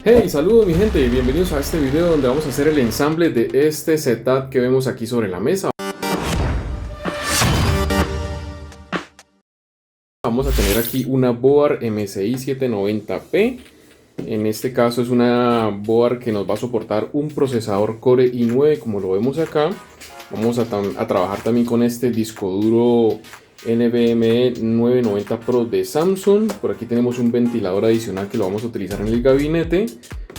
Hey, saludos mi gente y bienvenidos a este video donde vamos a hacer el ensamble de este setup que vemos aquí sobre la mesa. Vamos a tener aquí una board MSI 790p. En este caso es una board que nos va a soportar un procesador Core i9 como lo vemos acá. Vamos a trabajar también con este disco duro NVMe 990 Pro de Samsung. Por aquí tenemos un ventilador adicional que lo vamos a utilizar en el gabinete.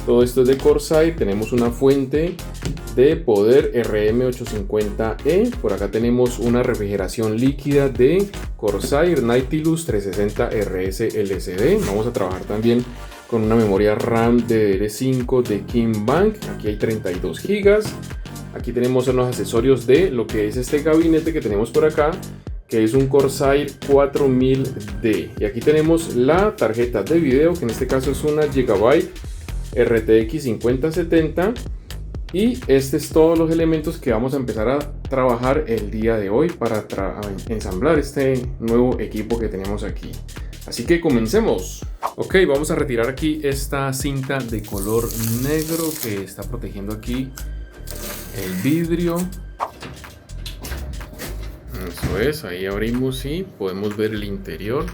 Todo esto es de Corsair. Tenemos una fuente de poder RM850E. Por acá tenemos una refrigeración líquida de Corsair Nautilus 360 RS LCD. Vamos a trabajar también con una memoria RAM DDR5 de KingBank. Aquí hay 32 GB. Aquí tenemos los accesorios de lo que es este gabinete que tenemos por acá, que es un Corsair 4000D. Y aquí tenemos la tarjeta de video, que en este caso es una Gigabyte RTX 5070. Y este es todos los elementos que vamos a empezar a trabajar el día de hoy para ensamblar este nuevo equipo que tenemos aquí. Así que comencemos. Ok, vamos a retirar aquí esta cinta de color negro que está protegiendo aquí el vidrio. Eso es, ahí abrimos y podemos ver el interior.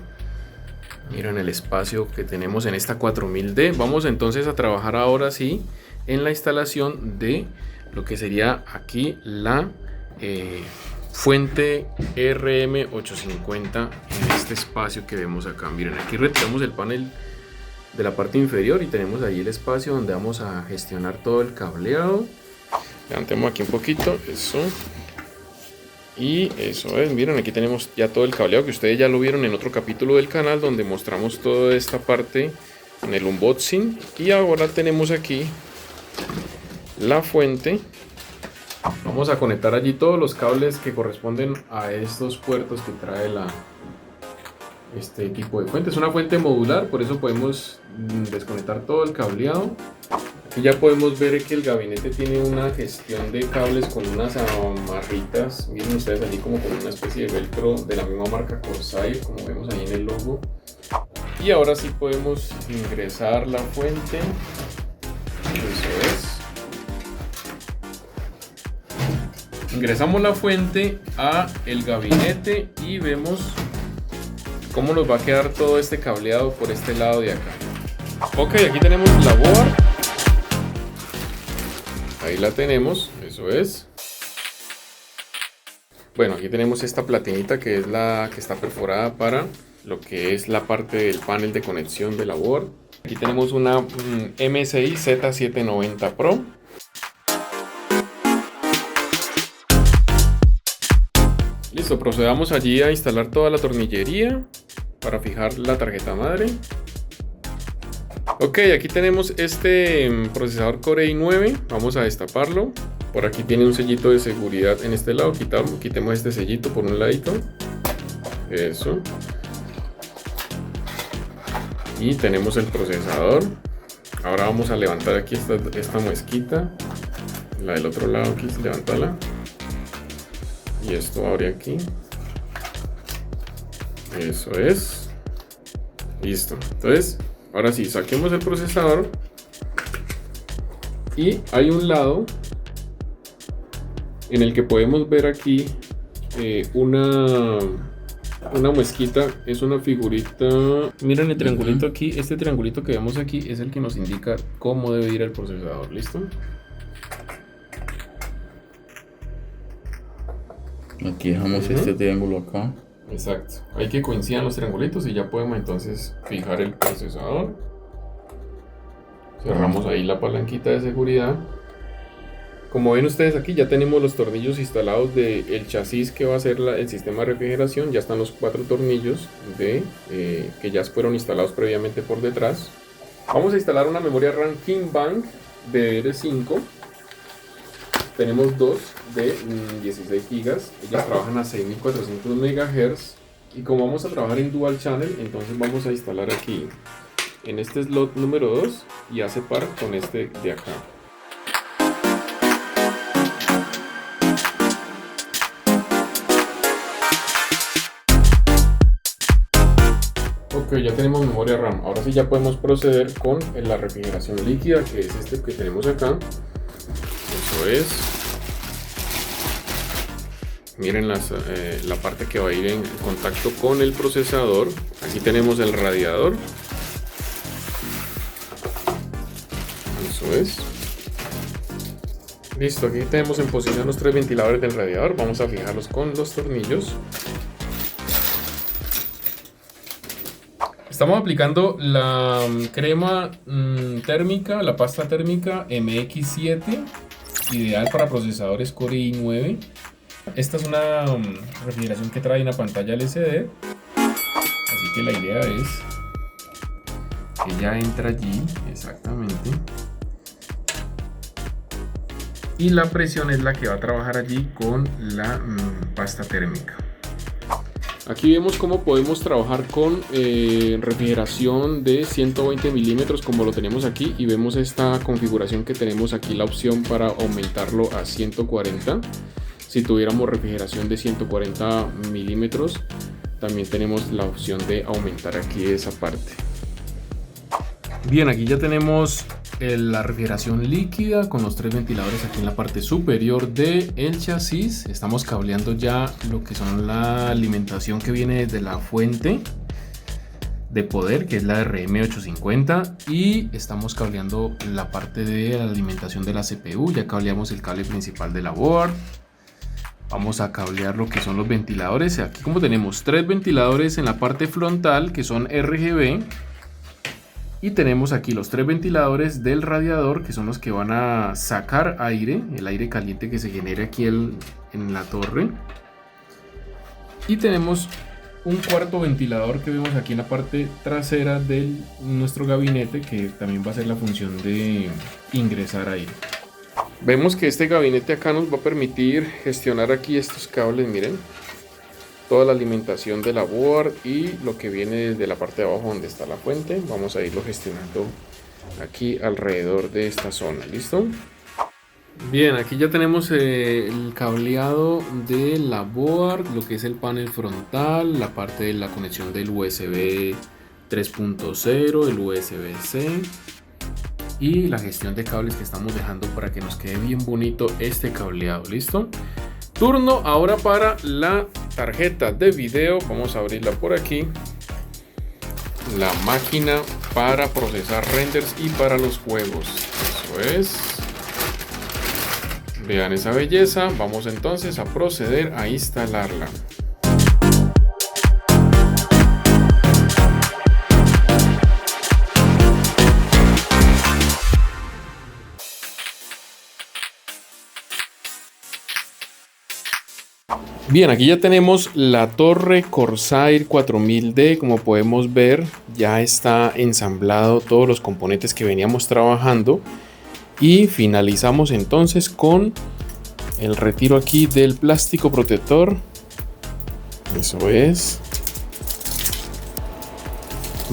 Miren el espacio que tenemos en esta 4000D. Vamos entonces a trabajar ahora sí en la instalación de lo que sería aquí la fuente RM850 en este espacio que vemos acá. Miren, aquí retiramos el panel de la parte inferior y tenemos ahí el espacio donde vamos a gestionar todo el cableado. Levantemos aquí un poquito, eso. Y eso es, miren, aquí tenemos ya todo el cableado que ustedes ya lo vieron en otro capítulo del canal donde mostramos toda esta parte en el unboxing. Y ahora tenemos aquí la fuente. Vamos a conectar allí todos los cables que corresponden a estos puertos que trae este tipo de fuente. Es una fuente modular, por eso podemos desconectar todo el cableado. Aquí ya podemos ver que el gabinete tiene una gestión de cables con unas amarritas. Miren ustedes allí como con una especie de velcro de la misma marca Corsair, como vemos ahí en el logo. Y ahora sí podemos ingresar la fuente. Eso es. Ingresamos la fuente a el gabinete y vemos cómo nos va a quedar todo este cableado por este lado de acá. Ok, aquí tenemos la board. Ahí la tenemos, eso es. Bueno, aquí tenemos esta platinita que es la que está perforada para lo que es la parte del panel de conexión de la board. Aquí tenemos una MSI Z790 Pro. Listo, procedamos allí a instalar toda la tornillería para fijar la tarjeta madre. Ok, aquí tenemos este procesador Core i9. Vamos a destaparlo. Por aquí tiene un sellito de seguridad en este lado. Quitemos este sellito por un ladito. Eso. Y tenemos el procesador. Ahora vamos a levantar aquí esta muesquita. La del otro lado aquí, levántala. Y esto abre aquí. Eso es. Listo. Entonces, ahora sí, saquemos el procesador. Y hay un lado en el que podemos ver aquí una muesquita. Es una figurita. Miren el triangulito aquí. Este triangulito que vemos aquí es el que nos indica cómo debe ir el procesador. ¿Listo? Aquí dejamos este triángulo acá. Exacto. Hay que coincidan los triangulitos y ya podemos entonces fijar el procesador. Cerramos ahí la palanquita de seguridad. Como ven ustedes aquí ya tenemos los tornillos instalados del chasis que va a ser el sistema de refrigeración. Ya están los 4 tornillos que ya fueron instalados previamente por detrás. Vamos a instalar una memoria RAM KingBank DDR5. Tenemos dos de 16 GB. Ellas trabajan a 6400 MHz. Y como vamos a trabajar en dual channel, entonces vamos a instalar aquí en este slot número 2 y hace par con este de acá. Ok, Ok, ya tenemos memoria RAM. Ahora sí ya podemos proceder con la refrigeración líquida, que es este que tenemos acá. Eso es. Miren la parte que va a ir en contacto con el procesador. Aquí tenemos el radiador. Eso es. Listo, aquí tenemos en posición los 3 ventiladores del radiador. Vamos a fijarlos con los tornillos. Estamos aplicando la crema térmica, la pasta térmica MX7, ideal para procesadores Core i9. Esta es una refrigeración que trae una pantalla LCD, así que la idea es que ya entra allí, exactamente. Y la presión es la que va a trabajar allí con la pasta térmica. Aquí vemos cómo podemos trabajar con refrigeración de 120 milímetros como lo tenemos aquí, y vemos esta configuración que tenemos aquí, la opción para aumentarlo a 140. Si tuviéramos refrigeración de 140 milímetros, también tenemos la opción de aumentar aquí esa parte. Bien, aquí ya tenemos la refrigeración líquida con los 3 ventiladores aquí en la parte superior del chasis. Estamos cableando ya lo que son la alimentación que viene desde la fuente de poder, que es la RM850, y estamos cableando la parte de la alimentación de la CPU. Ya cableamos el cable principal de la board. Vamos a cablear lo que son los ventiladores. Aquí como tenemos 3 ventiladores en la parte frontal que son RGB, y tenemos aquí los 3 ventiladores del radiador, que son los que van a sacar aire, el aire caliente que se genere aquí en la torre. Y tenemos un cuarto ventilador que vemos aquí en la parte trasera de nuestro gabinete, que también va a hacer la función de ingresar aire. Vemos que este gabinete acá nos va a permitir gestionar aquí estos cables, miren. Toda la alimentación de la board y lo que viene desde la parte de abajo donde está la fuente. Vamos a irlo gestionando aquí alrededor de esta zona. ¿Listo? Bien, aquí ya tenemos el cableado de la board, lo que es el panel frontal, la parte de la conexión del USB 3.0, el USB-C y la gestión de cables que estamos dejando para que nos quede bien bonito este cableado. ¿Listo? Turno ahora para la tarjeta de video. Vamos a abrirla por aquí. La máquina para procesar renders y para los juegos. Eso es. Vean esa belleza. Vamos entonces a proceder a instalarla. Bien, aquí ya tenemos la torre Corsair 4000D. Como podemos ver, ya está ensamblado todos los componentes que veníamos trabajando, y finalizamos entonces con el retiro aquí del plástico protector. Eso es.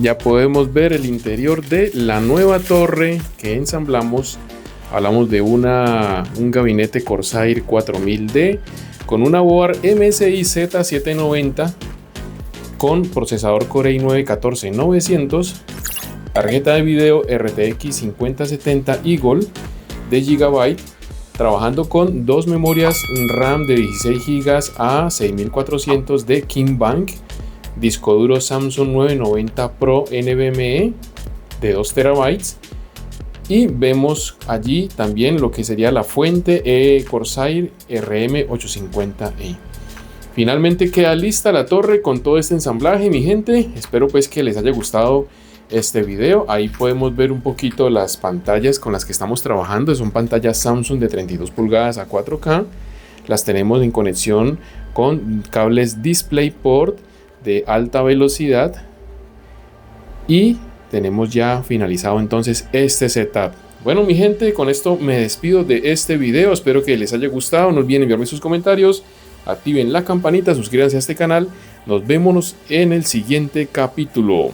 Ya podemos ver el interior de la nueva torre que ensamblamos. Hablamos de un gabinete Corsair 4000D con una board MSI Z790 con procesador Core i9 14900, tarjeta de video RTX 5070 Eagle de GB, trabajando con 2 memorias RAM de 16 GB a 6400 de KingBank, disco duro Samsung 990 Pro NVMe de 2 TB, y vemos allí también lo que sería la fuente Corsair RM850E. Finalmente queda lista la torre con todo este ensamblaje, mi gente. Espero pues que les haya gustado este video. Ahí podemos ver un poquito las pantallas con las que estamos trabajando. Son pantallas Samsung de 32 pulgadas a 4K. Las tenemos en conexión con cables DisplayPort de alta velocidad, y tenemos ya finalizado entonces este setup. Bueno, mi gente, con esto me despido de este video. Espero que les haya gustado. No olviden enviarme sus comentarios, activen la campanita, suscríbanse a este canal. Nos vemos en el siguiente capítulo.